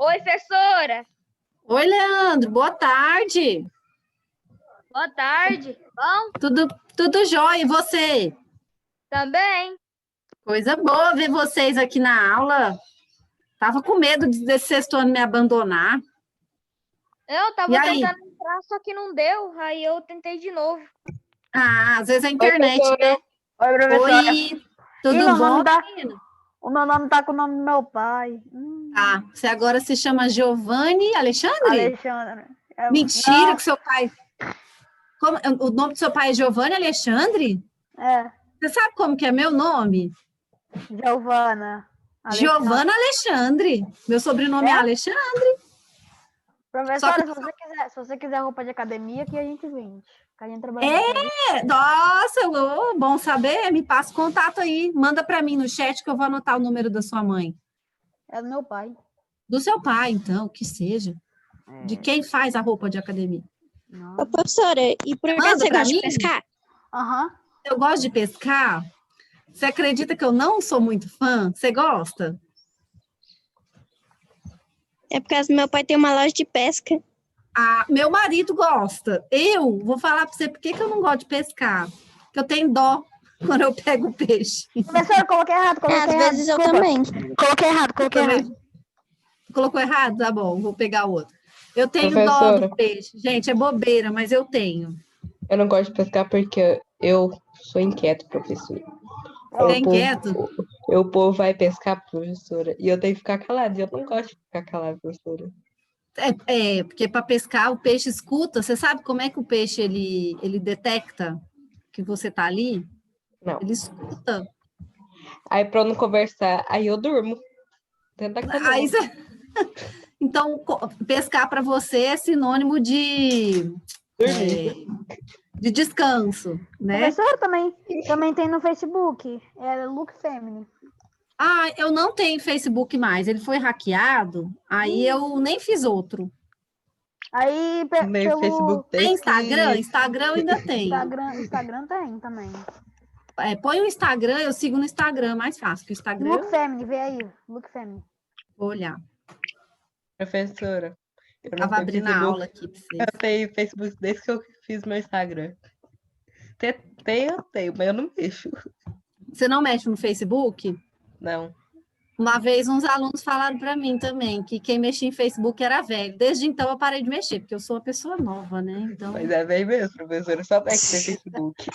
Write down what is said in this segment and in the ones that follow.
Oi, professora. Oi, Leandro, boa tarde. Boa tarde. Bom? Tudo jóia, e você? Também. Coisa boa ver vocês aqui na aula. Tava com medo desse sexto ano me abandonar. Eu E tava aí? tentando entrar, só que não deu. Aí eu tentei de novo. Ah, às vezes a Oi, internet, né? professora. Oi, professora. Oi, tudo meu bom, nome tá... menina? O meu nome tá com o nome do meu pai. Tá, você agora se chama Giovanni Alexandre? Alexandre. Mentira que seu pai... o nome do seu pai é Giovanni Alexandre? É, Você sabe como que é meu nome? Giovana. Alexandre. Giovanna Alexandre. Meu sobrenome é É? Alexandre. Só que Professora, se você quiser roupa de academia, aqui a gente vende. Que a gente trabalha na academia. Nossa, Lô, bom saber. Me passa o contato aí. Manda para mim no chat que eu vou anotar o número da sua mãe. É do meu pai. Do seu pai, então, que seja. De quem faz a roupa de academia. Não. Ô, professora, e por acaso Manda você pra gosta de mim? pescar? Aham. Eu gosto de pescar. Você acredita que eu não sou muito fã? Você gosta? É porque meu pai tem uma loja de pesca. Ah, meu marido gosta. Eu vou falar para você por que eu não gosto de pescar. Porque eu tenho dó quando eu pego o peixe. Professora, coloquei errado, Às vezes eu também. Coloquei errado. Colocou errado? Tá bom, vou pegar outro. Eu tenho dó Professora, do peixe. Gente, é bobeira, mas eu tenho. eu não gosto de pescar porque eu sou inquieto, professora. Você é inquieto? O povo vai pescar, professora, e eu tenho que ficar calado. E eu não gosto de ficar calado, professora. Porque para pescar o peixe escuta. Você sabe como é que o peixe ele detecta que você está ali? Não. Ele escuta. Aí, pra eu não conversar, aí eu durmo. Dentro da canoa. Aí então, pescar para você é sinônimo de descanso, né? Professora, também tem no Facebook. É Look Family. Ah, eu não tenho Facebook mais. Ele foi hackeado, aí eu nem fiz outro. Aí, Nem pelo Facebook Tem tem Instagram? que... Instagram eu ainda tenho. Instagram tem também. Põe o Instagram, eu sigo no Instagram, mais fácil, que o Instagram Look Family, vê aí. Look Family. vou olhar. Professora, eu não Tava tenho abrindo a Facebook. aula aqui para vocês. Eu tenho Facebook desde que eu fiz meu Instagram. Eu tenho, mas eu não mexo. Você não mexe no Facebook? Não. Uma vez uns alunos falaram para mim também que quem mexia em Facebook era velho. Desde então eu parei de mexer, porque eu sou uma pessoa nova, né? Então... Mas é bem mesmo, professora. Só vai que tem Facebook.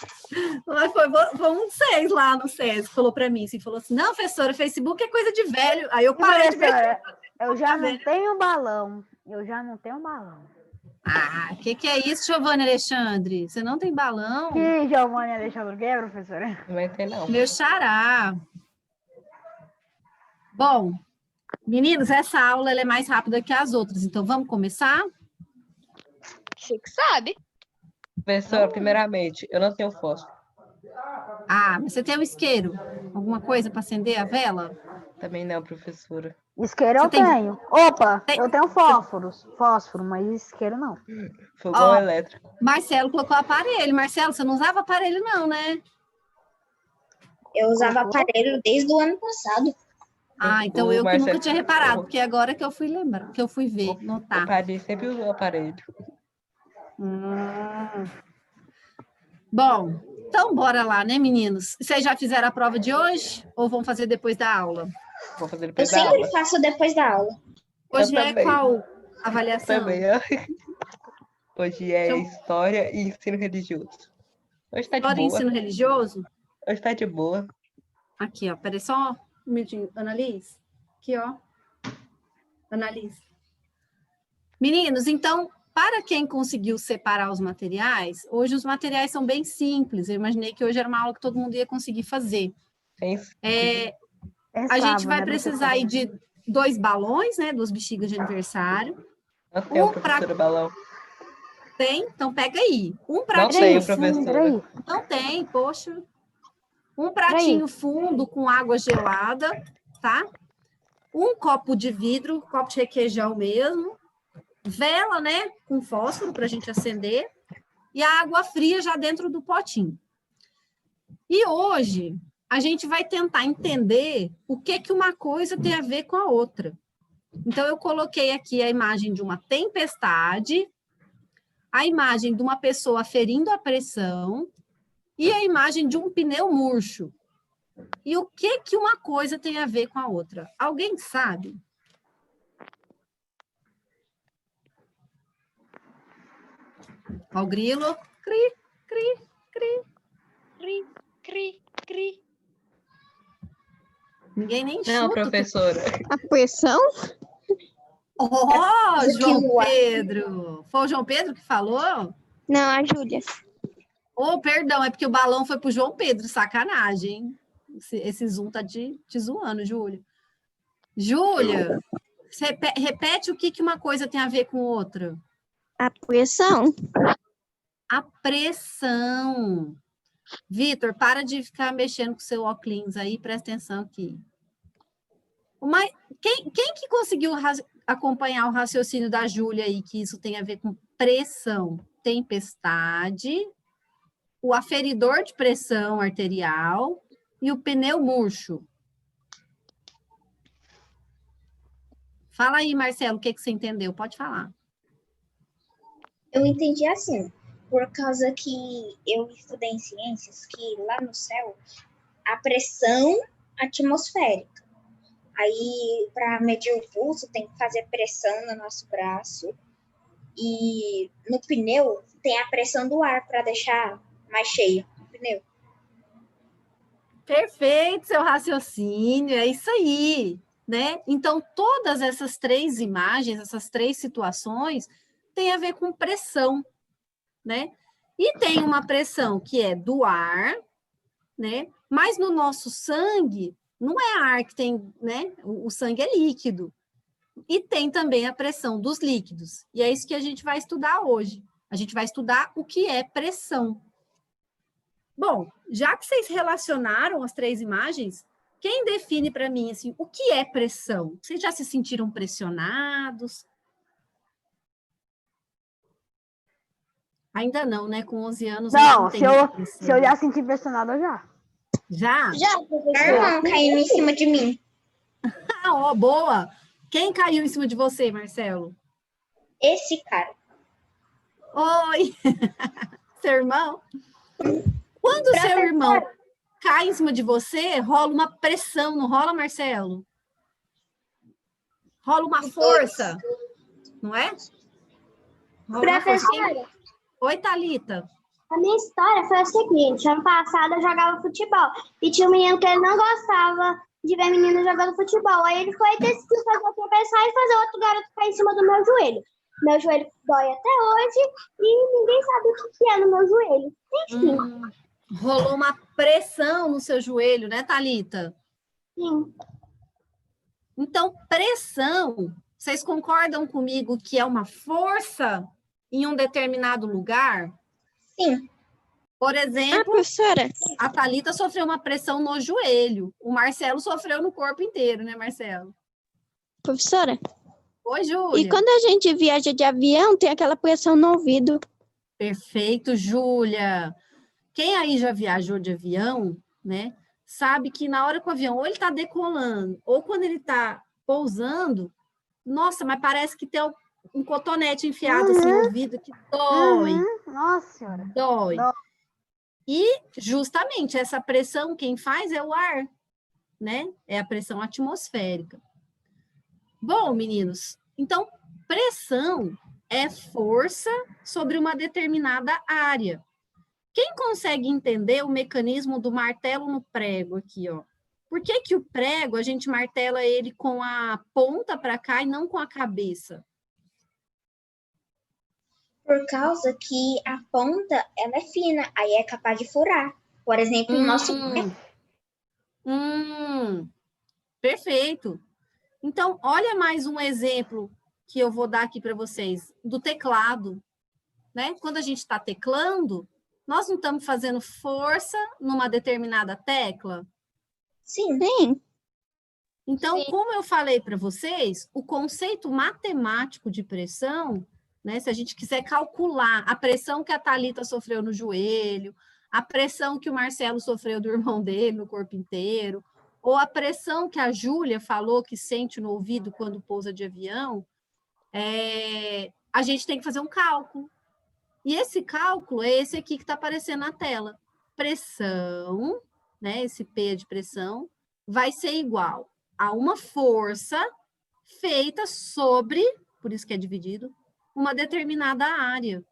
Mas foi um de vocês lá no SESI que falou para mim, assim, falou assim, não, professora, Facebook é coisa de velho. Aí eu parei de mexer. Eu já não tenho balão. Ah, o que é isso, Giovanni Alexandre? Você não tem balão? Que Giovanni Alexandre quer, professora? Não vai ter, não. Meu xará. Bom, meninos, essa aula ela é mais rápida que as outras, então vamos começar? Você que sabe. Professora, primeiramente, eu não tenho fósforo. Ah, mas você tem um isqueiro? Alguma coisa para acender a vela? Também não, professora. Isqueiro Você eu tem- tenho. Opa, eu tenho fósforo, mas isqueiro não. Fogão Ó. elétrico. Marcelo colocou aparelho. Marcelo, você não usava aparelho não, né? Eu usava aparelho desde o ano passado. Ah, então O eu que nunca Marcelo- tinha reparado, porque agora que eu fui lembrar, que eu fui ver, O notar. padre sempre usou aparelho. Bom, então bora lá, né, meninos? Vocês já fizeram a prova de hoje ou vão fazer depois da aula? Vou fazer Eu depois da sempre aula. faço depois da aula. Hoje Eu é também. qual avaliação? Também, ó. Hoje é Então- História e Ensino Religioso. Hoje tá de História e boa. ensino religioso? Hoje tá de boa. Aqui, ó, peraí só um minutinho. Analise. Aqui, ó. Analise. Meninos, então, para quem conseguiu separar os materiais, hoje os materiais são bem simples. Eu imaginei que hoje era uma aula que todo mundo ia conseguir fazer. Tem A gente vai precisar aí de 2 balões, né? 2 bexigas de aniversário. Não tenho, Um professora pra- Balão. Tem? Então pega aí. Um Não pratinho tenho, fundo. professora. Peraí. Não tem, poxa. Um pratinho fundo com água gelada, tá? Um copo de vidro, copo de requeijão mesmo. Vela, né? Com fósforo para a gente acender. E a água fria já dentro do potinho. E hoje a gente vai tentar entender o que uma coisa tem a ver com a outra. Então, eu coloquei aqui a imagem de uma tempestade, a imagem de uma pessoa ferindo a pressão e a imagem de um pneu murcho. E o que que uma coisa tem a ver com a outra? Alguém sabe? Ó, o grilo. Cri, cri, cri. Cri, cri, cri. Ninguém nem Não, chuta. professora. A pressão? Ó, Coisa que João voa. Pedro. Foi o João Pedro que falou? Não, a Júlia. Oh, perdão, é porque o balão foi pro João Pedro, sacanagem, hein? Esse Zoom tá te zoando, Júlia. Júlia, repete o que que uma coisa tem a ver com outra. A pressão? A pressão. Vitor, para de ficar mexendo com o seu óculos aí, presta atenção aqui. Quem que conseguiu acompanhar o raciocínio da Júlia aí, que isso tem a ver com pressão? Tempestade, o aferidor de pressão arterial e o pneu murcho. Fala aí, Marcelo, o que você entendeu? Pode falar. Eu entendi assim, por causa que eu estudei em ciências, que lá no céu, a pressão atmosférica. Aí, para medir o pulso, tem que fazer pressão no nosso braço. E no pneu, tem a pressão do ar para deixar mais cheio o pneu. Perfeito, seu raciocínio, é isso aí, né? Então, todas essas três imagens, essas três situações, têm a ver com pressão, né? E tem uma pressão que é do ar, né? Mas no nosso sangue, não é ar que tem, né? O sangue é líquido. E tem também a pressão dos líquidos. E é isso que a gente vai estudar hoje. A gente vai estudar o que é pressão. Bom, já que vocês relacionaram as três imagens, quem define para mim assim, o que é pressão? Vocês já se sentiram pressionados? Ainda não, né? Com 11 anos Não, tem se muita eu pressão. já senti pressionado, eu já. Já? Já, irmão caindo em cima de mim. Ah, ó, boa! Quem caiu em cima de você, Marcelo? Esse cara. Oi! Seu irmão? Quando o seu irmão cai em cima de você, rola uma pressão, não rola, Marcelo? Rola uma força, não é? Rola uma força. Professora, Oi, Thalita. a minha história foi o seguinte: ano passado eu jogava futebol e tinha um menino que ele não gostava de ver menino jogando futebol. Aí ele foi e decidiu fazer eu tropeçar e fazer outro garoto cair em cima do meu joelho. Meu joelho dói até hoje e ninguém sabe o que é no meu joelho. Enfim, Rolou uma pressão no seu joelho, né, Thalita? sim. Então, pressão, vocês concordam comigo que é uma força em um determinado lugar? Sim. Por Ah, exemplo, professora, a Thalita sofreu uma pressão no joelho. O Marcelo sofreu no corpo inteiro, né, Marcelo? professora. Oi, E Júlia. quando a gente viaja de avião, tem aquela pressão no ouvido. Perfeito, Júlia. Quem aí já viajou de avião, né, sabe que na hora que o avião ou ele está decolando, ou quando ele está pousando, nossa, mas parece que tem um cotonete enfiado assim no ouvido que dói. Nossa senhora. Dói. Dói. E justamente essa pressão quem faz é o ar, né? É a pressão atmosférica. Bom, meninos, então pressão é força sobre uma determinada área. Quem consegue entender o mecanismo do martelo no prego aqui, ó? Por que que o prego a gente martela ele com a ponta para cá e não com a cabeça? Por causa que a ponta, ela é fina, aí é capaz de furar. Por exemplo, o nosso pé. Perfeito. Então, olha mais um exemplo que eu vou dar aqui para vocês, do teclado, né? Quando a gente está teclando, nós não estamos fazendo força numa determinada tecla? Sim. Sim. Então, como eu falei para vocês, o conceito matemático de pressão, né? Se a gente quiser calcular a pressão que a Thalita sofreu no joelho, a pressão que o Marcelo sofreu do irmão dele no corpo inteiro, Ou a pressão que a Júlia falou que sente no ouvido quando pousa de avião, a gente tem que fazer um cálculo. E esse cálculo é esse aqui que está aparecendo na tela. Pressão, né, esse P de pressão, vai ser igual a uma força feita sobre, por isso que é dividido, uma determinada área.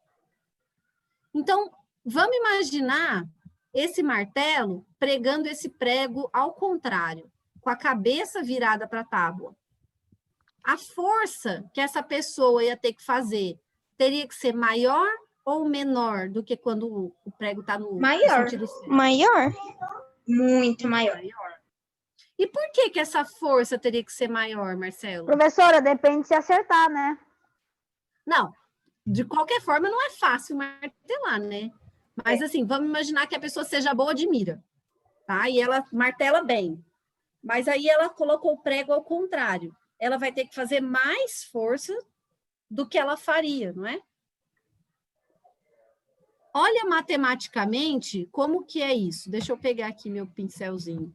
Então, vamos imaginar esse martelo pregando esse prego ao contrário, com a cabeça virada para a tábua. A força que essa pessoa ia ter que fazer teria que ser maior ou menor do que quando o prego está no Maior. sentido certo? Maior? Muito maior. E por que essa força teria que ser maior, Marcelo? Professora, depende se acertar, né? Não, de qualquer forma não é fácil martelar, né? Mas assim, vamos imaginar que a pessoa seja boa de mira, tá? E ela martela bem. Mas aí ela colocou o prego ao contrário. Ela vai ter que fazer mais força do que ela faria, não é? Olha matematicamente como que é isso. Deixa eu pegar aqui meu pincelzinho.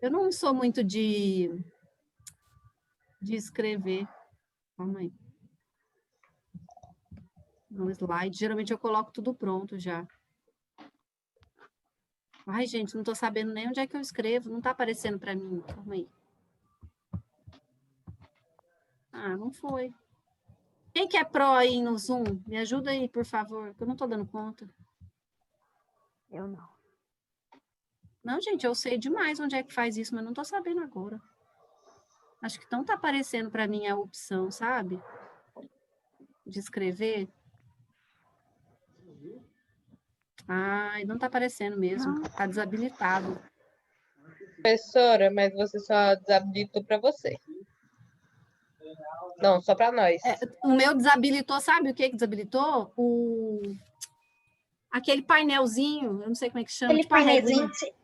Eu não sou muito de escrever. Calma aí. No slide, geralmente eu coloco tudo pronto já. Ai, gente, não estou sabendo nem onde é que eu escrevo. Não está aparecendo para mim. Calma aí. Ah, não foi. Quem que é pró aí no Zoom? Me ajuda aí, por favor, que eu não estou dando conta. Eu não. Não, gente, eu sei demais onde é que faz isso, mas não estou sabendo agora. Acho que não está aparecendo para mim a opção, sabe? De escrever. Ai, não está aparecendo mesmo. Está desabilitado. Professora, mas você só desabilitou para você. Não, só para nós. O meu desabilitou, sabe o que desabilitou? Aquele painelzinho, eu não sei como é que chama. Aquele tipo a painelzinho. reguinha.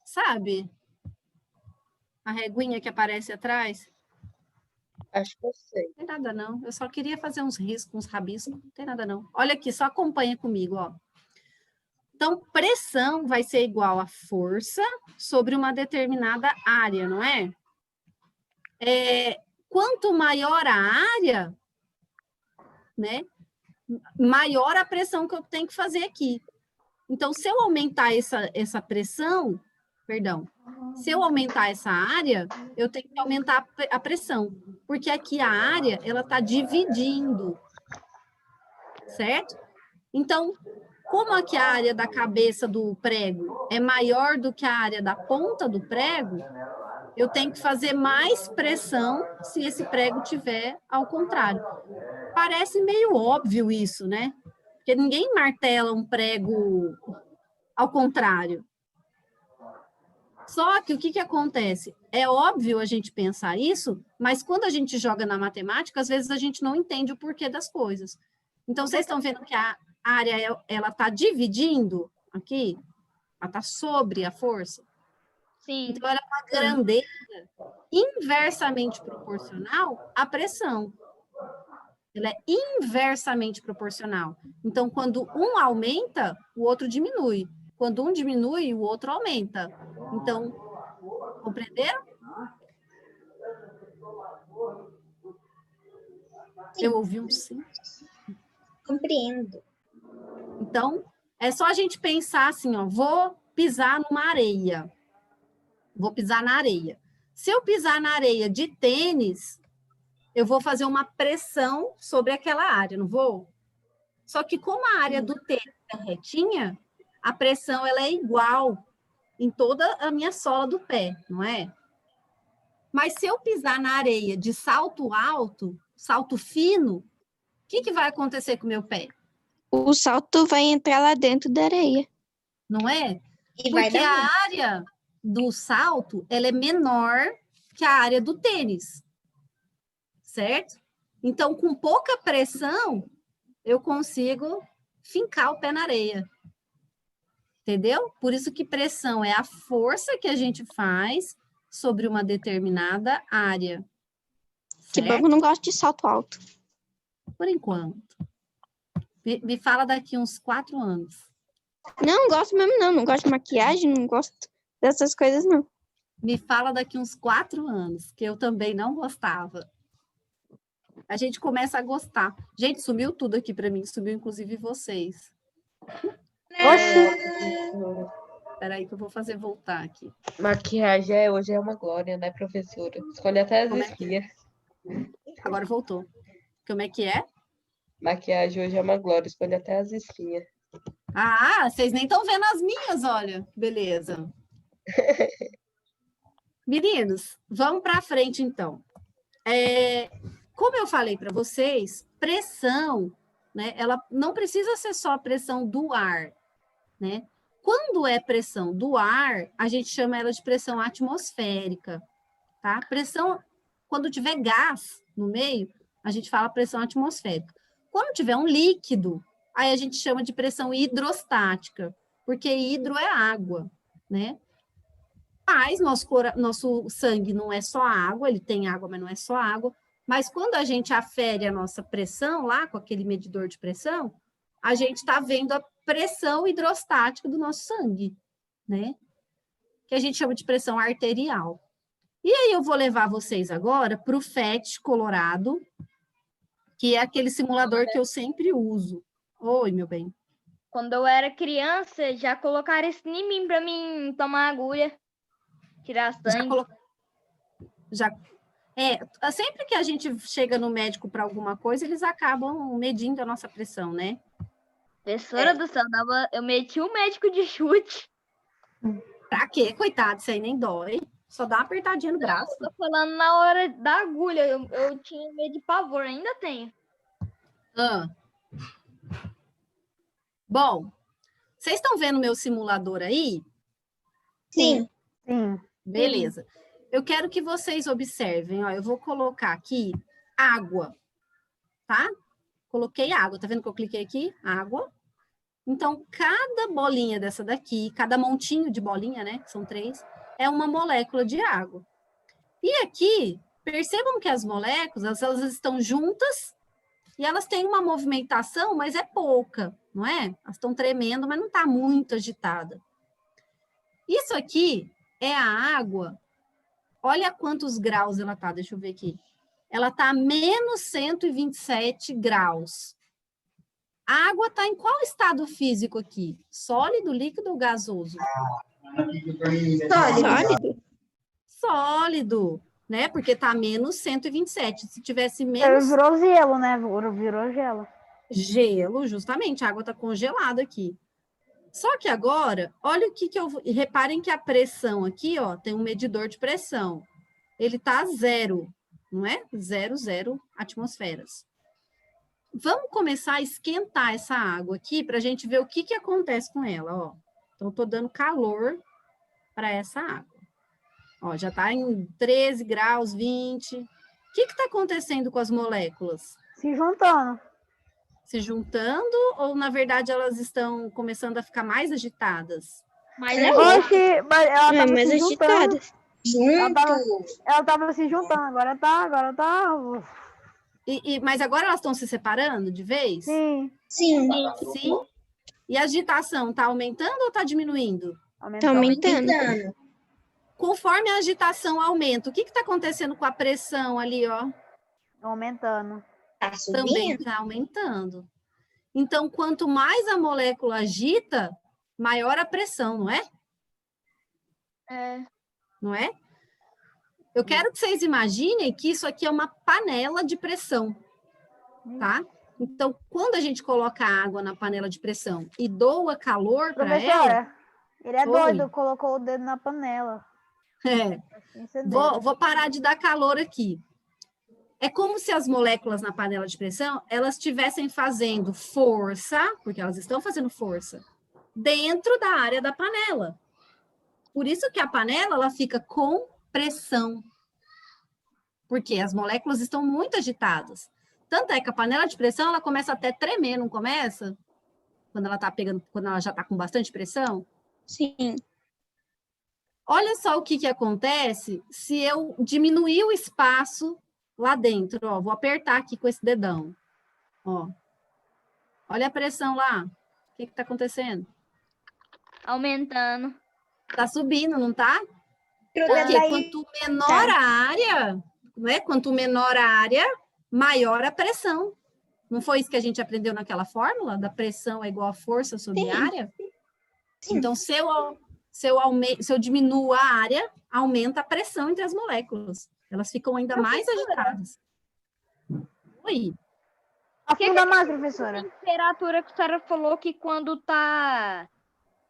Sabe? A reguinha que aparece atrás. Acho que eu sei. Não tem nada não, eu só queria fazer uns riscos, uns rabiscos, não tem nada não. Olha aqui, só acompanha comigo, ó. Então, pressão vai ser igual a força sobre uma determinada área, não é? Quanto maior a área, né, maior a pressão que eu tenho que fazer aqui. Então, se eu aumentar essa pressão, perdão, se eu aumentar essa área, eu tenho que aumentar a pressão, porque aqui a área, ela está dividindo, certo? Então, como aqui a área da cabeça do prego é maior do que a área da ponta do prego, eu tenho que fazer mais pressão se esse prego tiver ao contrário. Parece meio óbvio isso, né? Porque ninguém martela um prego ao contrário. Só que o que acontece? É óbvio a gente pensar isso, mas quando a gente joga na matemática, às vezes a gente não entende o porquê das coisas. Então, vocês estão vendo que a área, ela está dividindo aqui? Ela está sobre a força? Sim. Então, ela é uma grandeza inversamente proporcional à pressão. Ela é inversamente proporcional. Então, quando um aumenta, o outro diminui. Quando um diminui, o outro aumenta. Então, compreenderam? Sim. Eu ouvi um sim. Compreendo. Então, é só a gente pensar assim, ó, vou pisar numa areia. Vou pisar na areia. Se eu pisar na areia de tênis, eu vou fazer uma pressão sobre aquela área, não vou? Só que como a área do tênis é retinha, a pressão ela é igual em toda a minha sola do pé, não é? Mas se eu pisar na areia de salto alto, salto fino, o que vai acontecer com o meu pé? O salto vai entrar lá dentro da areia. Não é? E vai Porque dar ruim. a área do salto ela é menor que a área do tênis, certo? Então, com pouca pressão, eu consigo fincar o pé na areia. Entendeu? Por isso que pressão é a força que a gente faz sobre uma determinada área. Que bom que eu não gosto de salto alto. Por enquanto. Me fala daqui uns 4 anos. Não gosto mesmo, não. Não gosto de maquiagem, não gosto dessas coisas, não. Me fala daqui uns 4 anos, que eu também não gostava. A gente começa a gostar. Gente, sumiu tudo aqui para mim, sumiu inclusive vocês. Espera aí que eu vou fazer voltar aqui. Maquiagem hoje é uma glória, né, professora? Escolhe até as Como é que- espinhas. Agora voltou. Como é que é? Maquiagem hoje é uma glória, escolhe até as espinhas. Ah, vocês nem estão vendo as minhas, olha. Beleza. Meninos, vamos para frente então. Como eu falei para vocês, pressão, né? Ela não precisa ser só a pressão do ar, né? Quando é pressão do ar, a gente chama ela de pressão atmosférica, tá? Pressão, quando tiver gás no meio, a gente fala pressão atmosférica. Quando tiver um líquido, aí a gente chama de pressão hidrostática, porque hidro é água, né? Mas nosso sangue não é só água, ele tem água, mas não é só água. Mas quando a gente afere a nossa pressão lá, com aquele medidor de pressão, a gente está vendo a pressão hidrostática do nosso sangue, né? Que a gente chama de pressão arterial. E aí eu vou levar vocês agora para o FET Colorado, que é aquele simulador que eu sempre uso. Oi, meu bem. Quando eu era criança, já colocaram isso em mim pra mim tomar agulha, tirar sangue. Sempre que a gente chega no médico para alguma coisa, eles acabam medindo a nossa pressão, né? Professora do céu, eu meti o médico de chute. Pra quê? Coitado, isso aí nem dói. Só dá uma apertadinha no braço. Tô falando na hora da agulha, eu tinha medo de pavor, ainda tenho. Bom, vocês estão vendo meu simulador aí? Sim. Sim. Beleza. Eu quero que vocês observem, ó, eu vou colocar aqui água, tá? Coloquei água, tá vendo que eu cliquei aqui? Água. Então, cada bolinha dessa daqui, cada montinho de bolinha, né, que são 3, é uma molécula de água. E aqui, percebam que as moléculas, elas estão juntas e elas têm uma movimentação, mas é pouca, não é? Elas estão tremendo, mas não está muito agitada. Isso aqui é a água. Olha quantos graus ela está, deixa eu ver aqui. Ela está a menos 127 graus. A água está em qual estado físico aqui? Sólido, líquido ou gasoso? Sólido. Sólido, né? Porque está a menos 127. Se tivesse menos... Virou gelo, né? Virou gelo. Gelo, justamente. A água está congelada aqui. Só que agora, olha o que eu... Reparem que a pressão aqui, ó, tem um medidor de pressão. Ele está a 0, não é? 0 atmosferas. Vamos começar a esquentar essa água aqui para a gente ver o que acontece com ela, ó. Então, estou dando calor para essa água. Ó, já está em 13 graus, 20. O que está acontecendo com as moléculas? Se juntando. Se juntando ou, na verdade, elas estão começando a ficar mais agitadas? Mas Oxe, mas ela tava mais se juntando. agitadas. Ela tava se juntando, agora tá. Mas agora elas estão se separando de vez? Sim, Sim. Sim. E a agitação está aumentando ou está diminuindo? Tá aumentando. Aumentando. Conforme a agitação aumenta, o que está acontecendo com a pressão ali, ó? aumentando. Tá Também subindo? está aumentando. Então, quanto mais a molécula agita, maior a pressão, não é? Não é? Eu quero que vocês imaginem que isso aqui é uma panela de pressão, tá? Então, quando a gente coloca a água na panela de pressão e doa calor para ela... Professora, ele é Oi. doido, colocou o dedo na panela. Vou parar de dar calor aqui. É como se as moléculas na panela de pressão, elas estivessem fazendo força, porque elas estão fazendo força, dentro da área da panela. Por isso que a panela, ela fica com pressão. Porque as moléculas estão muito agitadas. Tanto é que a panela de pressão, ela começa até a tremer, não começa? Quando ela tá pegando, quando ela já está com bastante pressão? Sim. Olha só o que acontece se eu diminuir o espaço lá dentro. Ó, vou apertar aqui com esse dedão. Ó. Olha a pressão lá. O que está acontecendo? aumentando. Tá subindo, não tá? Gruda Porque daí. quanto menor a área, né? Quanto menor a área, maior a pressão. Não foi isso que a gente aprendeu naquela fórmula? Da pressão é igual a força sobre a área? Sim. Então, se eu diminuo a área, aumenta a pressão entre as moléculas. Elas ficam ainda mais agitadas. Oi. Afunda mais, professora. Temperatura que a senhora falou que quando tá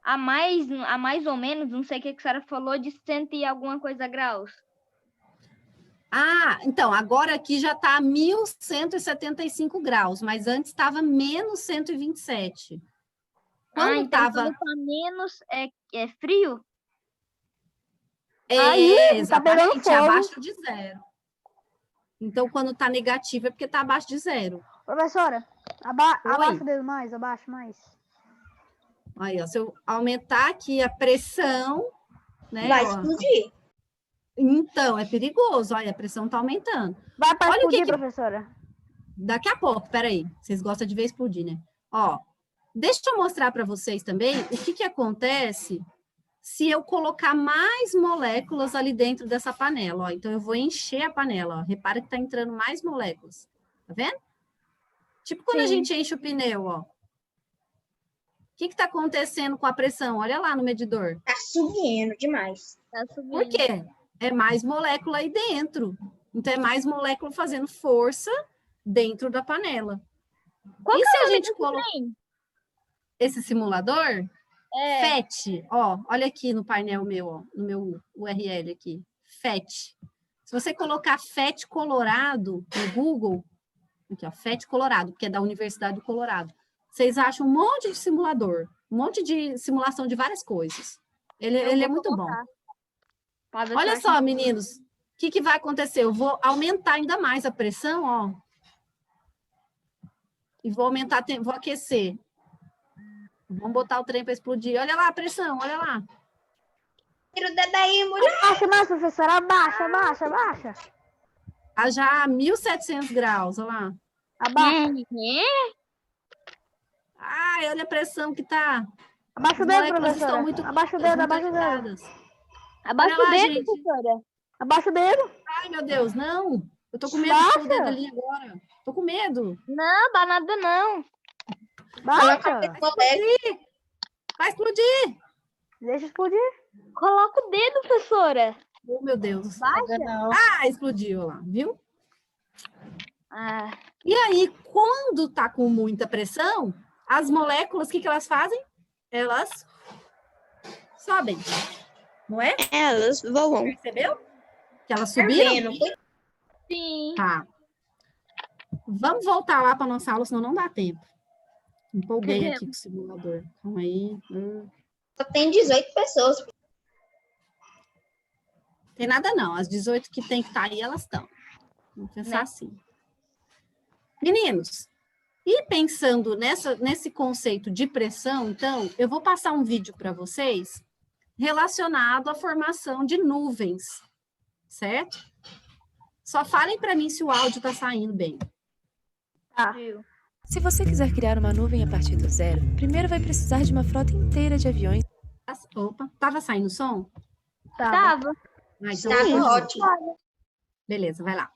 a mais ou menos, não sei o que a senhora falou, de 100 e alguma coisa graus. Ah, então, agora aqui já está 1.175 graus, mas antes estava menos 127. Quando então estava... quando tá menos, é frio? Aí, tá pegando Exatamente, fogo. abaixo de zero. Então, quando está negativo é porque está abaixo de zero. Professora, abaixa o dedo mais, abaixa mais. Aí, ó, se eu aumentar aqui a pressão, né? Vai ó, explodir. então, é perigoso. Olha, a pressão está aumentando. Vai para Olha o que explodir, que- professora. Daqui a pouco, peraí. Vocês gostam de ver explodir, né? Ó, deixa eu mostrar para vocês também o que acontece se eu colocar mais moléculas ali dentro dessa panela. Ó. Então, eu vou encher a panela. Ó. Repara que está entrando mais moléculas. Tá vendo? Tipo quando a gente enche o pneu, ó. O que está acontecendo com a pressão? Olha lá no medidor. Tá subindo demais. Tá subindo. Por quê? É mais molécula aí dentro. Então, é mais molécula fazendo força dentro da panela. Qual E que se é o a nome gente desse colocar trem? esse simulador? É, FET, ó, olha aqui no painel meu, ó, no meu URL aqui, FET. Se você colocar FET Colorado no Google, aqui, ó, FET Colorado, porque é da Universidade do Colorado, vocês acham um monte de simulador, um monte de simulação de várias coisas. Ele é muito bom. pra ver se eu Olha acho- só, meninos, o que vai acontecer? Eu vou aumentar ainda mais a pressão, ó, e vou aumentar, vou aquecer. Vamos botar o trem para explodir. Olha lá a pressão, olha lá. Gruda daí, mulher. Abaixa mais, professora. Abaixa. Tá já a 1.700 graus, olha lá. Abaixa. Ai, olha a pressão que tá. Abaixa o As dedo, moléculas estão professora. muito, Abaixa o dedo, muito abaixa o dedo. agitadas. Abaixa Olha o lá, dedo, gente. professora. Abaixa o dedo. Ai, meu Deus, não. Eu tô com medo de pôr o dedo ali agora. Tô com medo. Não, dá nada não. Baixa. Vai explodir. Deixa explodir. Coloca o dedo, professora. Oh, meu Deus. Não. Ah, explodiu lá, viu? Ah, E aí, quando tá com muita pressão, as moléculas, o que elas fazem? Elas sobem. Não é? Elas voam. Percebeu? Que elas subiram? sim. Tá. Vamos voltar lá para nossa aula, senão não dá tempo. Empolguei aqui com o simulador. Calma aí. Só tem 18 pessoas. Tem nada não. As 18 que tem que estar aí, elas estão. Vamos pensar assim. Meninos, e pensando nesse conceito de pressão, então, eu vou passar um vídeo para vocês relacionado à formação de nuvens, certo? Só falem para mim se o áudio está saindo bem. Viu? Se você quiser criar uma nuvem a partir do zero, primeiro vai precisar de uma frota inteira de aviões. Opa, estava saindo som? Tava. Ah, então, Tá ótimo. beleza, vai lá.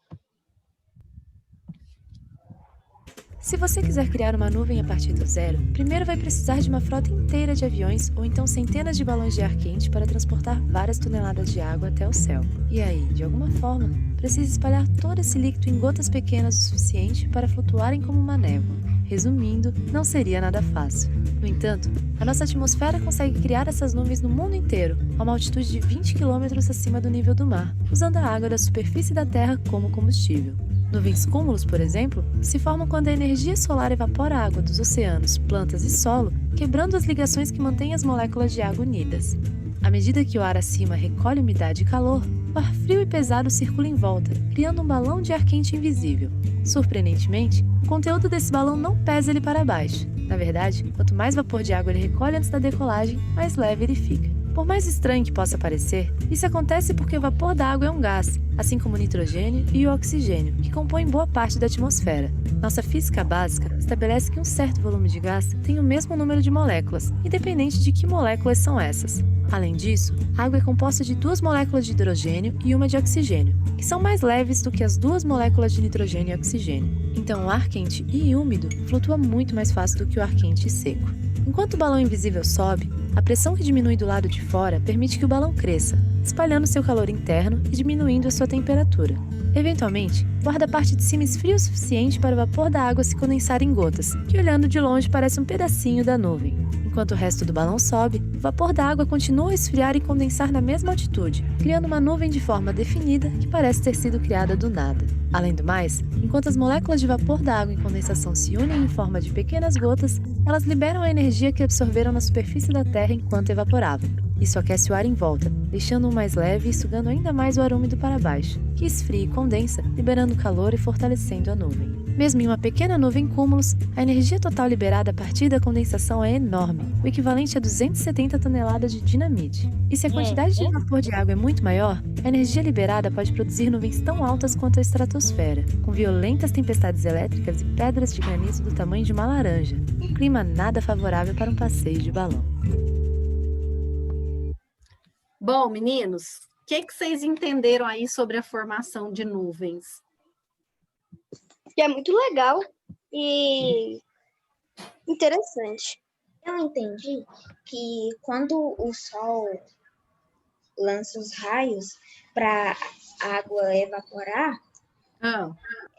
Se você quiser criar uma nuvem a partir do zero, primeiro vai precisar de uma frota inteira de aviões ou então centenas de balões de ar quente para transportar várias toneladas de água até o céu. E aí, de alguma forma, precisa espalhar todo esse líquido em gotas pequenas o suficiente para flutuarem como uma névoa. Resumindo, não seria nada fácil. No entanto, a nossa atmosfera consegue criar essas nuvens no mundo inteiro, a uma altitude de 20 km acima do nível do mar, usando a água da superfície da Terra como combustível. Nuvens cúmulos, por exemplo, se formam quando a energia solar evapora a água dos oceanos, plantas e solo, quebrando as ligações que mantêm as moléculas de água unidas. À medida que o ar acima recolhe umidade e calor, o ar frio e pesado circula em volta, criando um balão de ar quente invisível. Surpreendentemente, o conteúdo desse balão não pesa ele para baixo. Na verdade, quanto mais vapor de água ele recolhe antes da decolagem, mais leve ele fica. Por mais estranho que possa parecer, isso acontece porque o vapor da água é um gás, assim como o nitrogênio e o oxigênio, que compõem boa parte da atmosfera. Nossa física básica estabelece que um certo volume de gás tem o mesmo número de moléculas, independente de que moléculas são essas. Além disso, a água é composta de 2 moléculas de hidrogênio e uma de oxigênio, que são mais leves do que as 2 moléculas de nitrogênio e oxigênio. Então, o ar quente e úmido flutua muito mais fácil do que o ar quente e seco. Enquanto o balão invisível sobe, a pressão que diminui do lado de fora permite que o balão cresça, espalhando seu calor interno e diminuindo a sua temperatura. Eventualmente, o ar da parte de cima esfria o suficiente para o vapor da água se condensar em gotas, que olhando de longe parece um pedacinho da nuvem. Enquanto o resto do balão sobe, o vapor da água continua a esfriar e condensar na mesma altitude, criando uma nuvem de forma definida que parece ter sido criada do nada. Além do mais, enquanto as moléculas de vapor da água em condensação se unem em forma de pequenas gotas, elas liberam a energia que absorveram na superfície da Terra enquanto evaporavam. Isso aquece o ar em volta, deixando-o mais leve e sugando ainda mais o ar úmido para baixo, que esfria e condensa, liberando calor e fortalecendo a nuvem. Mesmo em uma pequena nuvem cúmulos, a energia total liberada a partir da condensação é enorme, o equivalente a 270 toneladas de dinamite. E se a quantidade de vapor de água é muito maior, a energia liberada pode produzir nuvens tão altas quanto a estratosfera, com violentas tempestades elétricas e pedras de granizo do tamanho de uma laranja, um clima nada favorável para um passeio de balão. Bom, meninos, o que vocês entenderam aí sobre a formação de nuvens? Que é muito legal e interessante. Eu entendi que quando o sol lança os raios para a água evaporar,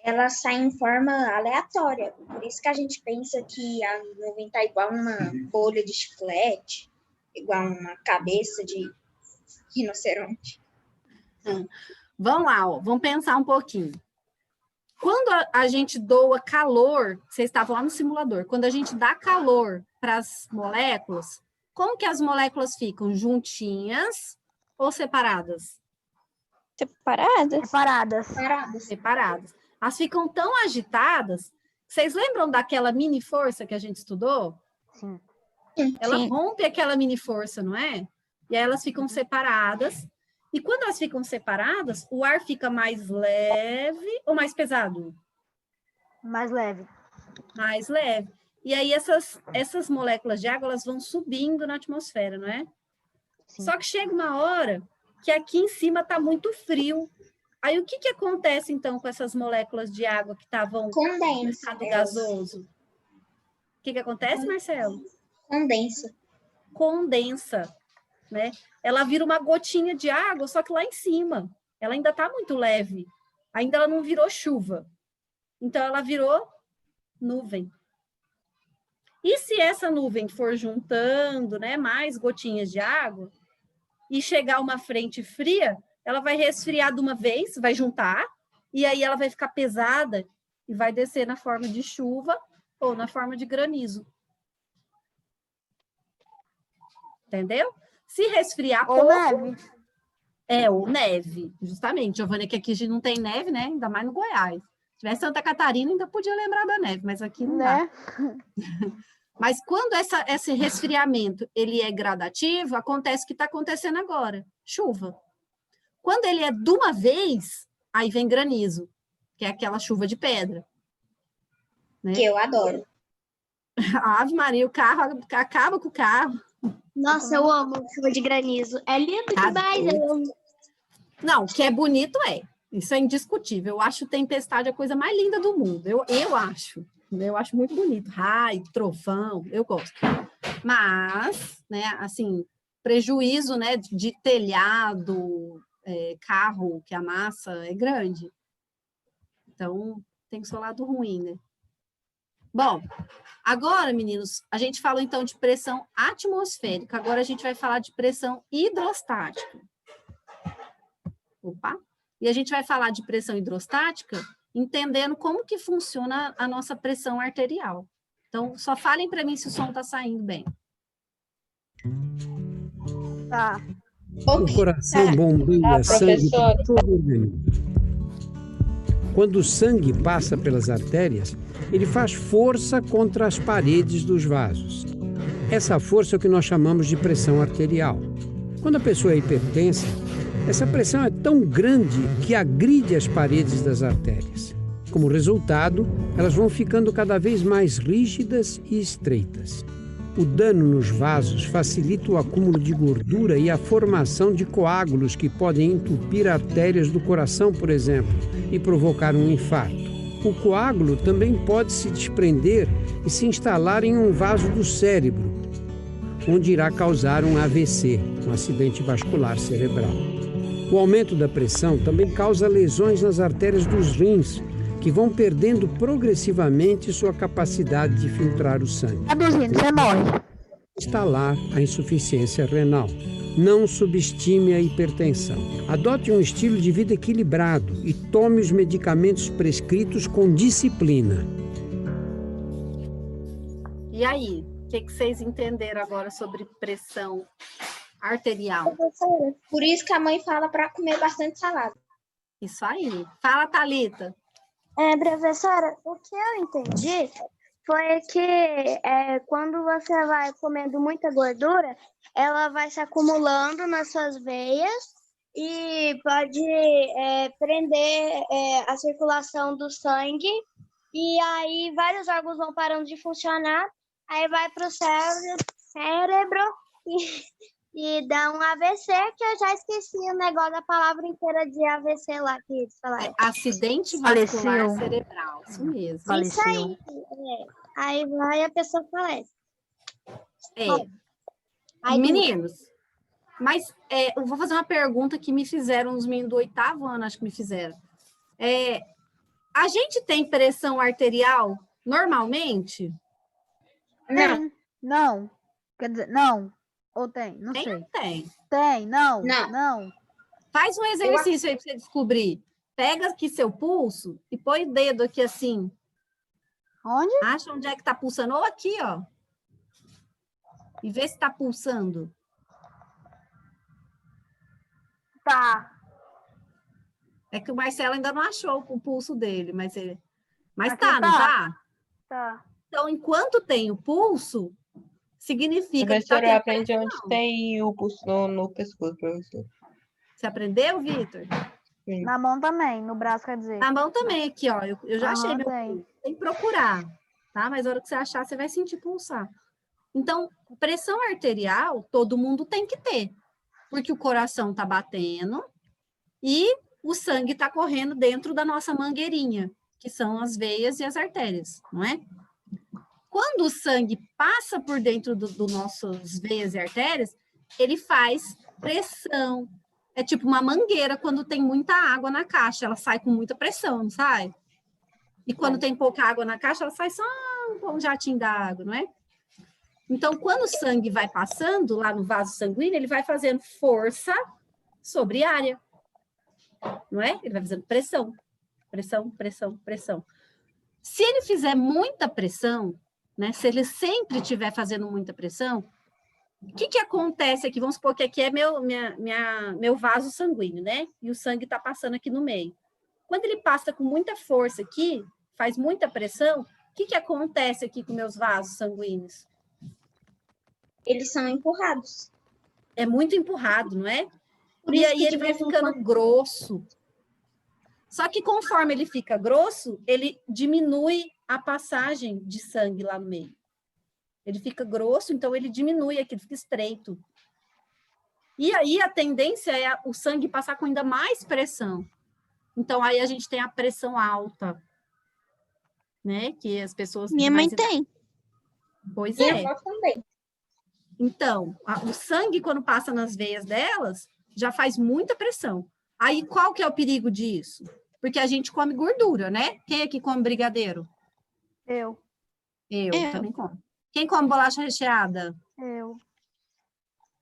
ela sai em forma aleatória. Por isso que a gente pensa que a nuvem está igual uma bolha de chiclete, igual uma cabeça de rinoceronte. Vamos lá, vamos pensar um pouquinho. Quando a gente doa calor, vocês estavam lá no simulador, quando a gente dá calor para as moléculas, como que as moléculas ficam? Juntinhas ou separadas? Separadas. Elas ficam tão agitadas. Vocês lembram daquela mini força que a gente estudou? Sim. Ela rompe aquela mini força, não é? E aí elas ficam separadas. E quando elas ficam separadas, o ar fica mais leve ou mais pesado? Mais leve. Mais leve. E aí essas moléculas de água, elas vão subindo na atmosfera, não é? Sim. Só que chega uma hora que aqui em cima está muito frio. Aí o que acontece, então, com essas moléculas de água que estavam no estado gasoso? O que acontece, Marcelo? Condensa. Né? Ela vira uma gotinha de água, só que lá em cima. Ela ainda está muito leve. Ainda ela não virou chuva. Então, ela virou nuvem. E se essa nuvem for juntando, né, mais gotinhas de água, e chegar uma frente fria, ela vai resfriar de uma vez, vai juntar, e aí ela vai ficar pesada e vai descer na forma de chuva ou na forma de granizo. Entendeu? Se resfriar ou neve. Ou neve, justamente. Giovana, que aqui a gente não tem neve, né? Ainda mais no Goiás. Se tivesse Santa Catarina, ainda podia lembrar da neve, mas aqui não dá. Mas quando esse resfriamento ele é gradativo, acontece o que está acontecendo agora, chuva. Quando ele é de uma vez, aí vem granizo, que é aquela chuva de pedra. Né? Que eu adoro. Ave Maria, o carro acaba com o carro. Nossa, eu amo chuva de granizo. É lindo demais. Eu amo. Não, que é bonito é. Isso é indiscutível. Eu acho tempestade a coisa mais linda do mundo. Eu acho. Eu acho muito bonito. Raio, trovão, eu gosto. Mas, né, assim, prejuízo, né, de telhado, carro que amassa é grande. Então, tem o seu lado ruim, né? Bom, agora, meninos, a gente falou então de pressão atmosférica. Agora a gente vai falar de pressão hidrostática. Opa! E a gente vai falar de pressão hidrostática entendendo como que funciona a nossa pressão arterial. Então, só falem para mim se o som está saindo bem. Tá. O coração bombeia sangue para todo o organismo. Quando o sangue passa pelas artérias, ele faz força contra as paredes dos vasos. Essa força é o que nós chamamos de pressão arterial. Quando a pessoa é hipertensa, essa pressão é tão grande que agride as paredes das artérias. Como resultado, elas vão ficando cada vez mais rígidas e estreitas. O dano nos vasos facilita o acúmulo de gordura e a formação de coágulos que podem entupir artérias do coração, por exemplo, e provocar um infarto. O coágulo também pode se desprender e se instalar em um vaso do cérebro, onde irá causar um AVC, um acidente vascular cerebral. O aumento da pressão também causa lesões nas artérias dos rins, que vão perdendo progressivamente sua capacidade de filtrar o sangue. Aduzindo, você morre. Instalar a insuficiência renal. Não subestime a hipertensão. Adote um estilo de vida equilibrado e tome os medicamentos prescritos com disciplina. E aí, o que vocês entenderam agora sobre pressão arterial? Professora, por isso que a mãe fala para comer bastante salada. Isso aí. Fala, Thalita. Professora, o que eu entendi foi que quando você vai comendo muita gordura, ela vai se acumulando nas suas veias e pode prender a circulação do sangue, e aí vários órgãos vão parando de funcionar, aí vai para o cérebro e dá um AVC, que eu já esqueci o negócio da palavra inteira de AVC lá que eles falaram. Acidente vascular Faleceu. cerebral, isso mesmo. Isso aí. Aí vai a pessoa falece. Aí, Meninos, mas eu vou fazer uma pergunta que me fizeram os meninos do 8º ano, acho que me fizeram. A gente tem pressão arterial normalmente? Não. Não. Quer dizer, não. Ou tem? Não sei. Não tem. Tem, não. Não. Não. Faz um exercício aí para você descobrir. Pega aqui seu pulso e põe o dedo aqui assim. Onde? Acha onde é que tá pulsando? Ou aqui, ó. E vê se tá pulsando. Tá. É que o Marcelo ainda não achou o pulso dele, mas Aqui tá, não tá? Tá. Então, enquanto tem o pulso, significa que tá Professor, eu tendo aprendi onde pressão. tem o pulso no pescoço, professor. Você aprendeu, Vitor? Sim. Na mão também, no braço, quer dizer. Na mão também, aqui, ó. Eu já achei meu tem. pulso. Tem que procurar, tá? Mas na hora que você achar, você vai sentir pulsar. Então, pressão arterial, todo mundo tem que ter. Porque o coração tá batendo e o sangue tá correndo dentro da nossa mangueirinha, que são as veias e as artérias, não é? Quando o sangue passa por dentro do nossas veias e artérias, ele faz pressão. É tipo uma mangueira quando tem muita água na caixa, ela sai com muita pressão, não sai? E quando tem pouca água na caixa, ela sai só um jatinho d'água, não é? Então, quando o sangue vai passando lá no vaso sanguíneo, ele vai fazendo força sobre área, não é? Ele vai fazendo pressão, pressão, pressão, pressão. Se ele fizer muita pressão, né? Se ele sempre estiver fazendo muita pressão, o que acontece aqui? Vamos supor que aqui é meu vaso sanguíneo, né? E o sangue está passando aqui no meio. Quando ele passa com muita força aqui, faz muita pressão, o que acontece aqui com meus vasos sanguíneos? Eles são empurrados. É muito empurrado, não é? Por E isso aí que ele vai ficando grosso. Só que conforme ele fica grosso, ele diminui a passagem de sangue lá no meio. Ele fica grosso, então ele diminui aqui, ele fica estreito. E aí a tendência é o sangue passar com ainda mais pressão. Então aí a gente tem a pressão alta, né? Que as pessoas... Minha mãe tem. Pois Minha é. avó também. Então, o sangue, quando passa nas veias delas, já faz muita pressão. Aí, qual que é o perigo disso? Porque a gente come gordura, né? Quem aqui come brigadeiro? Eu. Eu também como. Quem come bolacha recheada? Eu.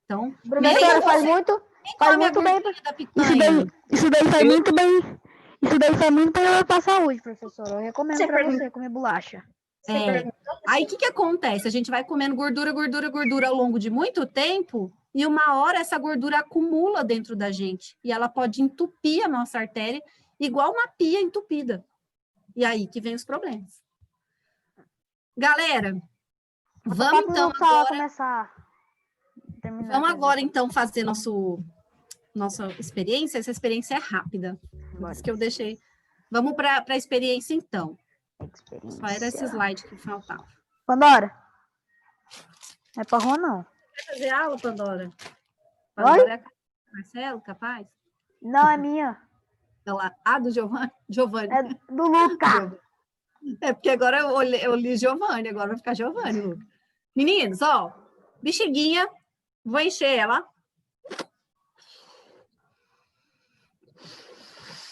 Então, Professora, faz muito bem. da picanha. Isso daí faz muito bem. Isso daí faz muito bem para a saúde, professora. Eu recomendo Você para pergunta- você comer bolacha. Aí, o que acontece? A gente vai comendo gordura, gordura, gordura ao longo de muito tempo e uma hora essa gordura acumula dentro da gente e ela pode entupir a nossa artéria igual uma pia entupida. E aí que vem os problemas. Galera, vamos então agora... começar. Terminar, Vamos tá agora, então, fazer nossa experiência. Essa experiência é rápida. Por Bora. isso que eu deixei. Vamos para a experiência, então. Experiência. Só era esse slide que faltava. Pandora. Não é pra rua, não. Quer fazer aula, Pandora? Oi? Pandora é Marcelo, capaz? Não, é minha. Ela, do Giovanni. Giovanni. É do Luca. É porque agora eu li Giovanni, agora vai ficar Giovanni, Luca. Meninos, ó, bexiguinha, vou encher ela.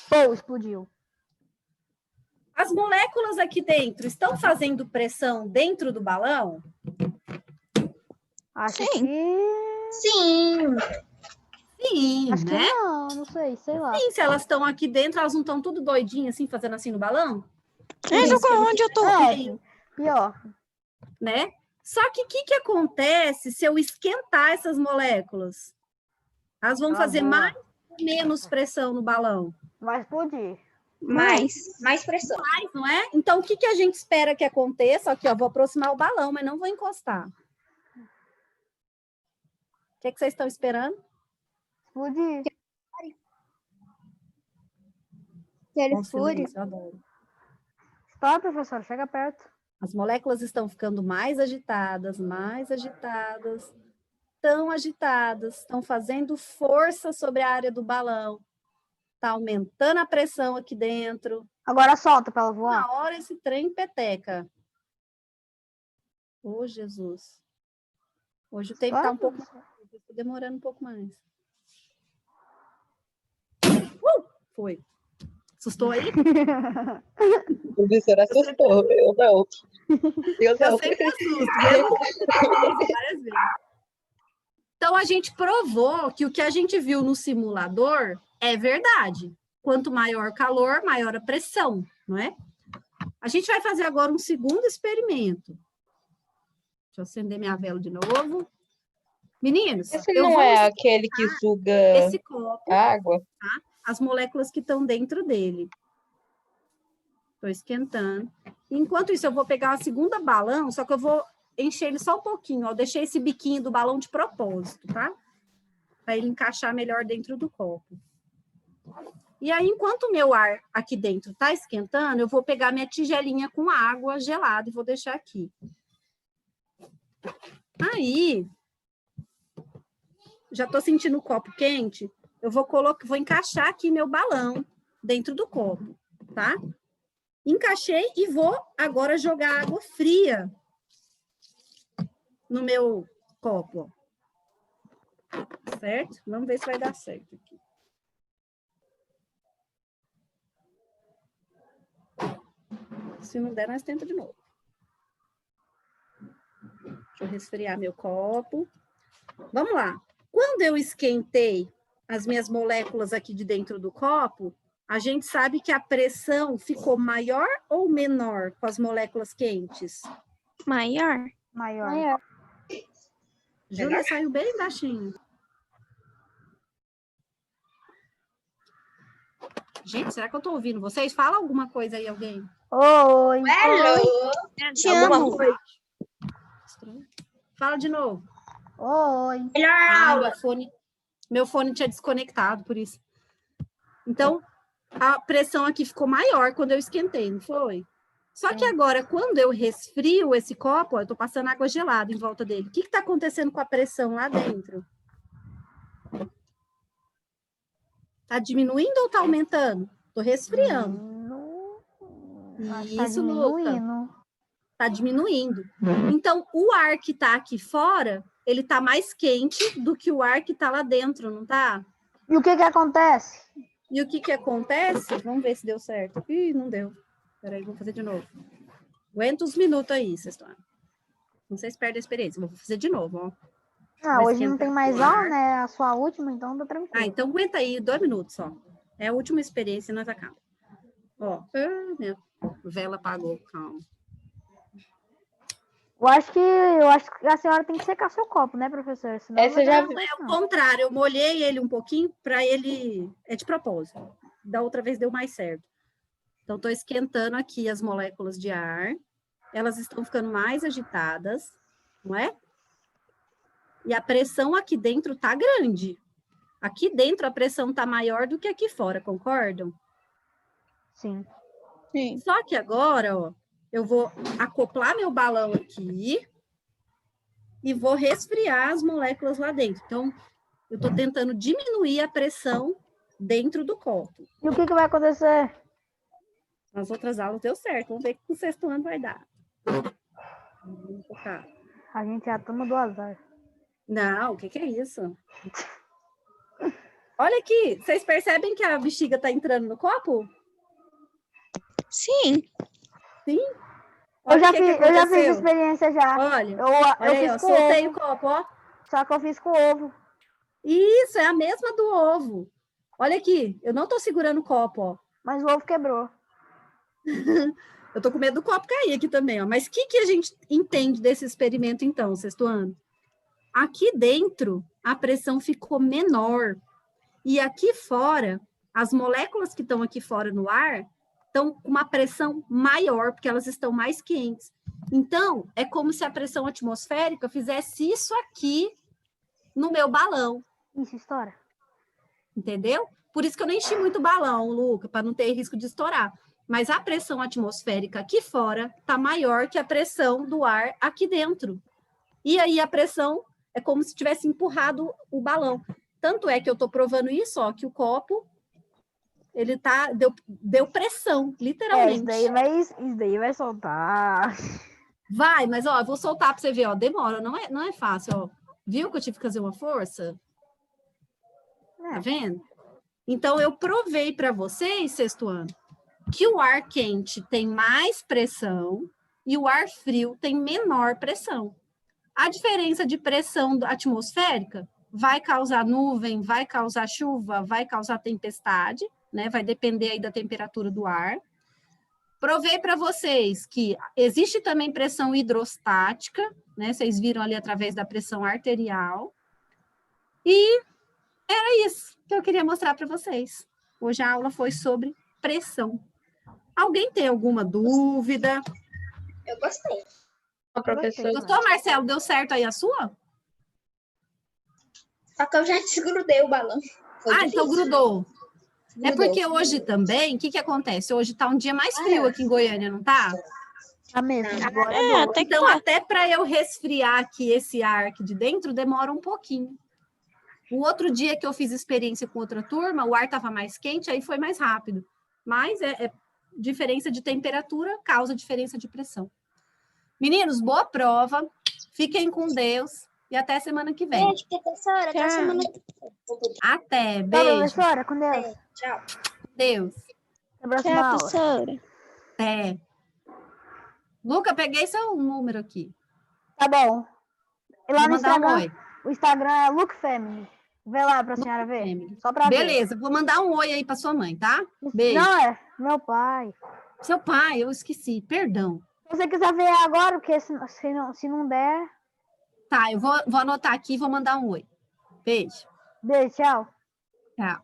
Pô, explodiu. As moléculas aqui dentro estão fazendo pressão dentro do balão? Acho Sim. que... Sim. Sim, Acho que né? não sei, sei lá. Sim, se elas estão aqui dentro, elas não estão tudo doidinhas, assim, fazendo assim no balão? Veja onde eu tô. É, pior. Né? Só que o que acontece se eu esquentar essas moléculas? Elas vão fazer mais ou menos pressão no balão? Vai explodir. Mais pressão. Não é? Então, o que a gente espera que aconteça? Aqui, ó, vou aproximar o balão, mas não vou encostar. O que vocês estão esperando? Explodir. Ele Silêncio, eu adoro. Stop, professor. Chega perto. As moléculas estão ficando mais agitadas, tão agitadas, estão fazendo força sobre a área do balão, está aumentando a pressão aqui dentro. Agora solta pra ela voar. Na hora esse trem peteca. Ô, Jesus. Hoje o tempo está um pouco... Estou demorando um pouco mais. Foi. Assustou aí? O professor assustou, eu não. Eu Eu não. sempre assusto, mesmo várias vezes. Então, a gente provou que o que a gente viu no simulador é verdade. Quanto maior o calor, maior a pressão, não é? A gente vai fazer agora um segundo experimento. Deixa eu acender minha vela de novo. Meninos, Esse não é aquele que suga esse copo, água? tá? As moléculas que estão dentro dele. Estou esquentando. Enquanto isso, eu vou pegar a segunda balão, só que eu vou encher ele só um pouquinho. Ó. Eu deixei esse biquinho do balão de propósito, tá? Para ele encaixar melhor dentro do copo. E aí, enquanto o meu ar aqui dentro está esquentando, eu vou pegar minha tigelinha com água gelada e vou deixar aqui. Aí, já estou sentindo o copo quente, eu vou encaixar aqui meu balão dentro do copo, tá? Encaixei e vou agora jogar água fria no meu copo, ó. Certo? Vamos ver se vai dar certo aqui. Se não der, nós tenta de novo. Deixa eu resfriar meu copo. Vamos lá. Quando eu esquentei as minhas moléculas aqui de dentro do copo, a gente sabe que a pressão ficou maior ou menor com as moléculas quentes? Maior. Maior. Júlia saiu bem baixinho. Gente, será que eu tô ouvindo vocês? Fala alguma coisa aí, alguém. Oi. Hello. Te amo. Fala de novo. Oi. Melhor Ah, aula. meu fone tinha desconectado, por isso. Então, a pressão aqui ficou maior quando eu esquentei, não foi? Só que agora, quando eu resfrio esse copo, ó, eu tô passando água gelada em volta dele. O que tá acontecendo com a pressão lá dentro? Tá diminuindo ou tá aumentando? Tô resfriando. Isso, Luca. Tá diminuindo. Então, o ar que tá aqui fora, ele tá mais quente do que o ar que tá lá dentro, não tá? E o que acontece? E o que acontece? Vamos ver se deu certo. Ih, não deu. Peraí, vou fazer de novo. Aguenta uns minutos aí, vocês estão. Não sei se perde a experiência. Vou fazer de novo, ó. Ah, hoje não tem mais aula, né? A sua última, então tá tranquilo. Ah, então aguenta aí 2 minutos só. É a última experiência e nós acabamos. Ó, minha vela apagou, calma. Eu acho que a senhora tem que secar seu copo, né, professor? Senão Essa já Não, é o contrário, eu molhei ele um pouquinho para ele... É de propósito. Da outra vez deu mais certo. Então, estou esquentando aqui as moléculas de ar. Elas estão ficando mais agitadas, não é? E a pressão aqui dentro tá grande. Aqui dentro a pressão tá maior do que aqui fora, concordam? Sim. Sim. Só que agora, ó, eu vou acoplar meu balão aqui e vou resfriar as moléculas lá dentro. Então, eu tô tentando diminuir a pressão dentro do copo. E o que vai acontecer? Nas outras aulas deu certo. Vamos ver o que o sexto ano vai dar. Vamos focar. A gente é a turma do azar. Não, o que é isso? Olha aqui, vocês percebem que a bexiga tá entrando no copo? Sim. Sim? Eu Olha já o que fiz aconteceu. experiência já. Olha, Eu olha aí, fiz ó, com soltei ovo. o copo, ó. Só que eu fiz com ovo. Isso, é a mesma do ovo. Olha aqui, eu não tô segurando o copo, ó. Mas o ovo quebrou. Eu tô com medo do copo cair aqui também, ó. Mas o que a gente entende desse experimento, então, sexto ano? Aqui dentro, a pressão ficou menor. E aqui fora, as moléculas que estão aqui fora no ar estão com uma pressão maior, porque elas estão mais quentes. Então, é como se a pressão atmosférica fizesse isso aqui no meu balão. Isso, estoura. Entendeu? Por isso que eu não enchi muito o balão, Luca, para não ter risco de estourar. Mas a pressão atmosférica aqui fora está maior que a pressão do ar aqui dentro. E aí a pressão é como se tivesse empurrado o balão. Tanto é que eu estou provando isso, ó, que o copo, ele deu pressão, literalmente. Isso daí vai soltar. Vai, mas ó, eu vou soltar para você ver, ó, demora, não é fácil, ó. Viu que eu tive que fazer uma força? Tá vendo? Então, eu provei para vocês, sexto ano, que o ar quente tem mais pressão e o ar frio tem menor pressão. A diferença de pressão atmosférica vai causar nuvem, vai causar chuva, vai causar tempestade, né? Vai depender aí da temperatura do ar. Provei para vocês que existe também pressão hidrostática, né? Vocês viram ali através da pressão arterial. E era isso que eu queria mostrar para vocês. Hoje a aula foi sobre pressão. Alguém tem alguma dúvida? Eu gostei. Professor, Gostou, Marcelo? Deu certo aí a sua? Só que eu já desgrudei o balão. Foi Então difícil. grudou. É Grudou. porque hoje também, o que acontece? Hoje está um dia mais frio aqui em Goiânia, não tá? Tá mesmo. Agora Até que Então, tá. até para eu resfriar aqui esse ar aqui de dentro, demora um pouquinho. O outro dia que eu fiz experiência com outra turma, o ar estava mais quente, aí foi mais rápido. Mas diferença de temperatura causa diferença de pressão. Meninos, boa prova. Fiquem com Deus e até semana que vem. Beijo, professora. Até Tchau. semana que vem. Até, Tá, beijo. professora, com Deus. Tchau. Deus. Até a próxima Tchau, aula. professora. Até. Luca, peguei seu número aqui. Tá bom. E lá Vou no mandar um Instagram, oi. o Instagram é Look Family. Vê lá pra senhora ver. Family. Só pra ver. Beleza, vou mandar um oi aí para sua mãe, tá? Beijo. Não, é meu pai. Seu pai, eu esqueci, perdão. Se você quiser ver agora, porque se não der... Tá, eu vou anotar aqui e vou mandar um oi. Beijo. Beijo, tchau. Tchau.